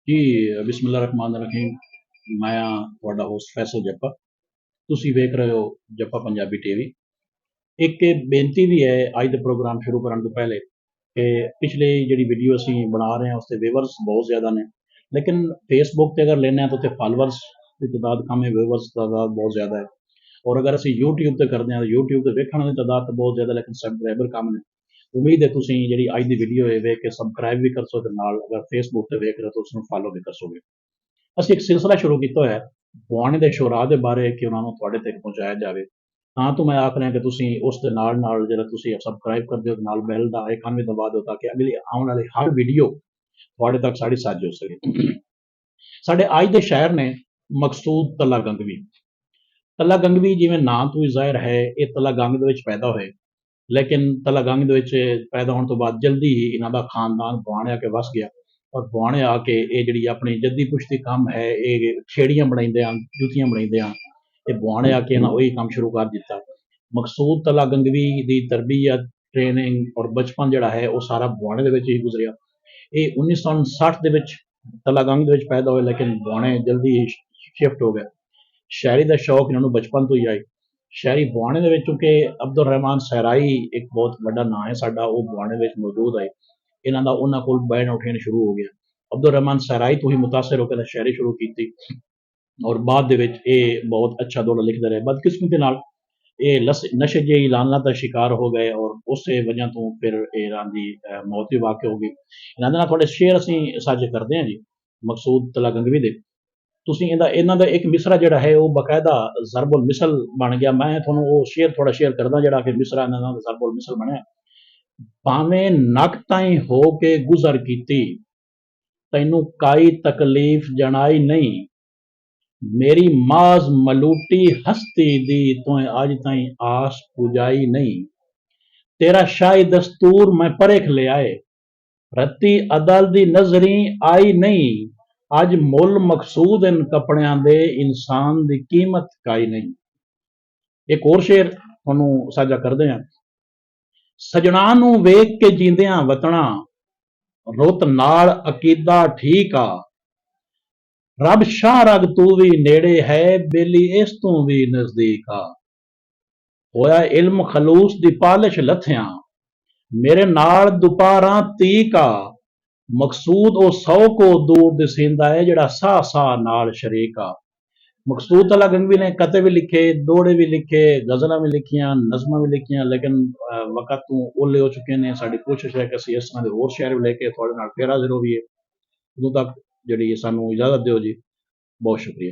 जी, बिस्मिल्लाह रहमान रहीम। मैं ਤੁਹਾਡਾ ਹੋਸਟ ਫੈਸਲ ਜੱਪਾ। ਤੁਸੀਂ ਵੇਖ ਰਹੇ ਹੋ ਜੱਪਾ ਪੰਜਾਬੀ ਟੀਵੀ। ਇੱਕ ਇਹ ਬੇਨਤੀ ਵੀ ਹੈ ਅੱਜ ਦੇ ਪ੍ਰੋਗਰਾਮ ਸ਼ੁਰੂ ਕਰਨ ਤੋਂ ਪਹਿਲੇ ਕਿ ਪਿਛਲੇ ਜਿਹੜੀ ਵੀਡੀਓ ਅਸੀਂ ਬਣਾ ਰਹੇ ਹਾਂ ਉਸ 'ਤੇ ਵਿਊਵਰਸ ਬਹੁਤ ਜ਼ਿਆਦਾ ਨੇ, ਲੇਕਿਨ ਫੇਸਬੁੱਕ 'ਤੇ ਅਗਰ ਲੈਂਦੇ ਹਾਂ ਤਾਂ ਉੱਥੇ ਫਾਲੋਵਰਸ ਦੀ ਤਾਦਾਦ ਕਮ ਹੈ, ਵਿਊਵਰਸ ਦੀ ਤਾਦਾਦ ਬਹੁਤ ਜ਼ਿਆਦਾ ਹੈ। ਔਰ ਅਗਰ ਅਸੀਂ YouTube 'ਤੇ ਕਰਦੇ ਹਾਂ ਤਾਂ YouTube 'ਤੇ ਵੇਖਣ ਵਾਲੀ ਤਾਦਾਦ ਤਾਂ ਬਹੁਤ ਜ਼ਿਆਦਾ, ਲੇਕਿਨ ਸਬਸਕ੍ਰਾਈਬਰ ਕਮ ਨੇ। ਉਮੀਦ ਹੈ ਤੁਸੀਂ ਜਿਹੜੀ ਅੱਜ ਦੀ ਵੀਡੀਓ ਹੈ ਵੇਖ ਕੇ ਸਬਸਕ੍ਰਾਈਬ ਵੀ ਕਰ ਸੋ ਤੇ ਨਾਲ ਅਗਰ ਫੇਸਬੁੱਕ 'ਤੇ ਵੇਖ ਰਹੇ ਹੋ ਤਾਂ ਉਸਨੂੰ ਫਾਲੋ ਵੀ ਕਰ ਸੋਗੇ। ਅਸੀਂ ਇੱਕ ਸਿਲਸਿਲਾ ਸ਼ੁਰੂ ਕੀਤਾ ਹੋਇਆ ਗੁਆਂਢ ਦੇ ਸ਼ੁਰਾ ਦੇ ਬਾਰੇ ਕਿ ਉਹਨਾਂ ਨੂੰ ਤੁਹਾਡੇ ਤੱਕ ਪਹੁੰਚਾਇਆ ਜਾਵੇ। ਤਾਂ ਤੋਂ ਮੈਂ ਆਖ ਰਿਹਾ ਕਿ ਤੁਸੀਂ ਉਸ ਦੇ ਨਾਲ ਜਿਹੜਾ ਤੁਸੀਂ ਸਬਸਕ੍ਰਾਈਬ ਕਰਦੇ ਹੋ ਨਾਲ ਬੈਲ ਦਾ ਆਈਕਨ ਵੀ ਦਬਾ ਦਿਓ ਤਾਂ ਕਿ ਅਗਲੀ ਆਉਣ ਵਾਲੀ ਹਰ ਵੀਡੀਓ ਤੁਹਾਡੇ ਤੱਕ ਸਾਡੀ ਸਾਂਝੀ ਹੋ ਸਕੇ। ਸਾਡੇ ਅੱਜ ਦੇ ਸ਼ਾਇਰ ਨੇ ਮਕਸੂਦ ਤਲਾ ਗੰਗਵੀ। ਤਲਾ ਗੰਗਵੀ ਜਿਵੇਂ ਨਾਂ ਤੋਂ ਹੀ ਜ਼ਾਹਿਰ ਹੈ ਇਹ ਤਲਾ ਗੰਗ ਦੇ ਵਿੱਚ ਪੈਦਾ ਹੋਏ, ਲੇਕਿਨ ਤਲਾ ਗੰਗ ਦੇ ਵਿੱਚ ਪੈਦਾ ਹੋਣ ਤੋਂ ਬਾਅਦ ਜਲਦੀ ਹੀ ਇਹਨਾਂ ਦਾ ਖਾਨਦਾਨ ਗੁਆਂਢ ਆ ਕੇ ਵਸ ਗਿਆ। ਔਰ ਗੁਆਂਢ ਆ ਕੇ ਇਹ ਜਿਹੜੀ ਆਪਣੀ ਜੱਦੀ ਪੁਸ਼ਤੀ ਕੰਮ ਹੈ ਇਹ ਛੇੜੀਆਂ ਬਣਾਉਂਦੇ ਹਨ, ਜੁੱਤੀਆਂ ਬਣਾਉਂਦੇ ਹਨ, ਇਹ ਗੁਆਂਢ ਆ ਕੇ ਇਹਨਾਂ ਉਹੀ ਕੰਮ ਸ਼ੁਰੂ ਕਰ ਦਿੱਤਾ। ਮਕਸੂਦ ਤਲਾ ਗੰਗਵੀ ਦੀ ਤਰਬੀਅਤ, ਟ੍ਰੇਨਿੰਗ ਔਰ ਬਚਪਨ ਜਿਹੜਾ ਹੈ ਉਹ ਸਾਰਾ ਗੁਆਂਢ ਦੇ ਵਿੱਚ ਹੀ ਗੁਜ਼ਰਿਆ। ਇਹ 1960 ਦੇ ਵਿੱਚ ਤਲਾ ਗੰਗ ਦੇ ਵਿੱਚ ਪੈਦਾ ਹੋਏ, ਲੇਕਿਨ ਗੁਆਂਢ ਜਲਦੀ ਹੀ ਸ਼ਿਫਟ ਹੋ ਗਿਆ। ਸ਼ਾਇਰੀ ਦਾ ਸ਼ੌਕ ਇਹਨਾਂ ਨੂੰ ਬਚਪਨ ਤੋਂ ਹੀ ਆਈ। ਸ਼ਾਇਰੀ ਗੁਆਂਢ ਦੇ ਵਿੱਚ ਕਿਉਂਕਿ ਅਬਦੁਲ ਰਹਿਮਾਨ ਸਹਿਰਾਈ ਇੱਕ ਬਹੁਤ ਵੱਡਾ ਨਾਂ ਹੈ ਸਾਡਾ, ਉਹ ਗੁਆਂਢ ਵਿੱਚ ਮੌਜੂਦ ਹੈ। ਇਹਨਾਂ ਦਾ ਉਹਨਾਂ ਕੋਲ ਬੈਠ ਉੱਠਣ ਸ਼ੁਰੂ ਹੋ ਗਿਆ। ਅਬਦੁਲ ਰਹਿਮਾਨ ਸਹਿਰਾਈ ਤੋਂ ਹੀ ਮੁਤਾਸਰ ਹੋ ਕੇ ਸ਼ਾਇਰੀ ਸ਼ੁਰੂ ਕੀਤੀ ਔਰ ਬਾਅਦ ਦੇ ਵਿੱਚ ਇਹ ਬਹੁਤ ਅੱਛਾ ਦੌਰ ਲਿਖਦੇ ਰਹੇ। ਬਦਕਿਸਮਤੀ ਨਾਲ ਇਹ ਨਸ਼ੇ ਜਿਹੀ ਲਾਨਤ ਦਾ ਸ਼ਿਕਾਰ ਹੋ ਗਏ ਔਰ ਉਸੇ ਵਜ੍ਹਾ ਤੋਂ ਫਿਰ ਇਹਨਾਂ ਦੀ ਮੌਤ ਵੀ ਵਾਕਿਆ ਹੋ ਗਈ। ਇਹਨਾਂ ਦੇ ਨਾਲ ਤੁਹਾਡੇ ਸ਼ੇਅਰ ਅਸੀਂ ਸਾਂਝੇ ਕਰਦੇ ਹਾਂ ਜੀ ਮਕਸੂਦ ਤਲਾ ਗੰਗਵੀ ਦੇ। ਤੁਸੀਂ ਇਹਨਾਂ ਦਾ ਇੱਕ ਮਿਸਰਾ ਜਿਹੜਾ ਹੈ ਉਹ ਬਾਕਾਇਦਾ ਜ਼ਰਬੁਲ ਮਿਸਲ ਬਣ ਗਿਆ। ਮੈਂ ਤੁਹਾਨੂੰ ਉਹ ਸ਼ੇਅਰ ਥੋੜਾ ਸ਼ੇਅਰ ਕਰਦਾ ਜਿਹੜਾ ਕਿ ਮਿਸਰਾ ਇਹਨਾਂ ਦਾ ਜ਼ਰਬੁਲ ਮਿਸਲ ਬਣਿਆ। ਭਾਵੇਂ ਨੱਕ ਤਾਈਂ ਹੋ ਕੇ ਗੁਜ਼ਰ ਕੀਤੀ, ਤੈਨੂੰ ਕਾਈ ਤਕਲੀਫ ਜਣਾਈ ਨਹੀਂ। ਮੇਰੀ ਮਾਜ਼ ਮਲੂਟੀ ਹਸਤੀ ਦੀ ਤੂੰ ਅੱਜ ਤਾਈਂ ਆਸ ਪੁਜਾਈ ਨਹੀਂ। ਤੇਰਾ ਸ਼ਾਹੀ ਦਸਤੂਰ ਮੈਂ ਪਰਖ ਲਿਆਏ, ਰੱਤੀ ਅਦਲ ਦੀ ਨਜ਼ਰੀ ਆਈ ਨਹੀਂ। ਅੱਜ ਮੁੱਲ ਮਕਸੂਦ ਇਨ ਕੱਪੜਿਆਂ ਦੇ, ਇਨਸਾਨ ਦੀ ਕੀਮਤ ਕਾਈ ਨਹੀਂ। ਇੱਕ ਹੋਰ ਸ਼ੇਰ ਤੁਹਾਨੂੰ ਸਾਂਝਾ ਕਰਦੇ ਹਾਂ। ਸਜਣਾ ਨੂੰ ਵੇਖ ਕੇ ਜੀਂਦਿਆਂ ਵਤਣਾ, ਰੁੱਤ ਨਾਲ ਅਕੀਦਾ ਠੀਕ ਆ। ਰੱਬ ਸ਼ਾਹ ਰਗ ਤੂੰ ਵੀ ਨੇੜੇ ਹੈ, ਬੇਲੀ ਇਸ ਤੋਂ ਵੀ ਨਜ਼ਦੀਕ ਆ। ਹੋਇਆ ਇਲਮ ਖਲੂਸ ਦੀ ਪਾਲਿਸ਼ ਲੱਥਿਆਂ, ਮੇਰੇ ਨਾਲ ਦੁਪਾਰਾਂ ਤੀਕ ਆ। ਮਕਸੂਦ ਉਹ 100 ਕੋ ਦੂਰ ਦਿਸੇਂਦਾ ਹੈ ਜਿਹੜਾ ਸਾਹ ਸਾਹ ਨਾਲ ਸ਼ਰੀਕ ਆ। ਮਕਸੂਦ ਤਲਾ ਗੰਗਵੀ ਨੇ ਕਤੇ ਵੀ ਲਿਖੇ, ਦੋੜੇ ਵੀ ਲਿਖੇ, ਗਜ਼ਲਾਂ ਵੀ ਲਿਖੀਆਂ, ਨਜ਼ਮਾਂ ਵੀ ਲਿਖੀਆਂ, ਲੇਕਿਨ ਵਕਤ ਤੋਂ ਓਲੇ ਹੋ ਚੁੱਕੇ ਨੇ। ਸਾਡੀ ਕੋਸ਼ਿਸ਼ ਹੈ ਕਿ ਅਸੀਂ ਇਸ ਤਰ੍ਹਾਂ ਦੇ ਹੋਰ ਸ਼ਾਇਰ ਵੀ ਲੈ ਕੇ ਤੁਹਾਡੇ ਨਾਲ ਫੇਰ ਹਾਜ਼ਰ ਹੋਈਏ। ਉਦੋਂ ਤੱਕ ਜਿਹੜੀ ਸਾਨੂੰ ਇਜਾਜ਼ਤ ਦਿਓ ਜੀ। ਬਹੁਤ ਸ਼ੁਕਰੀਆ।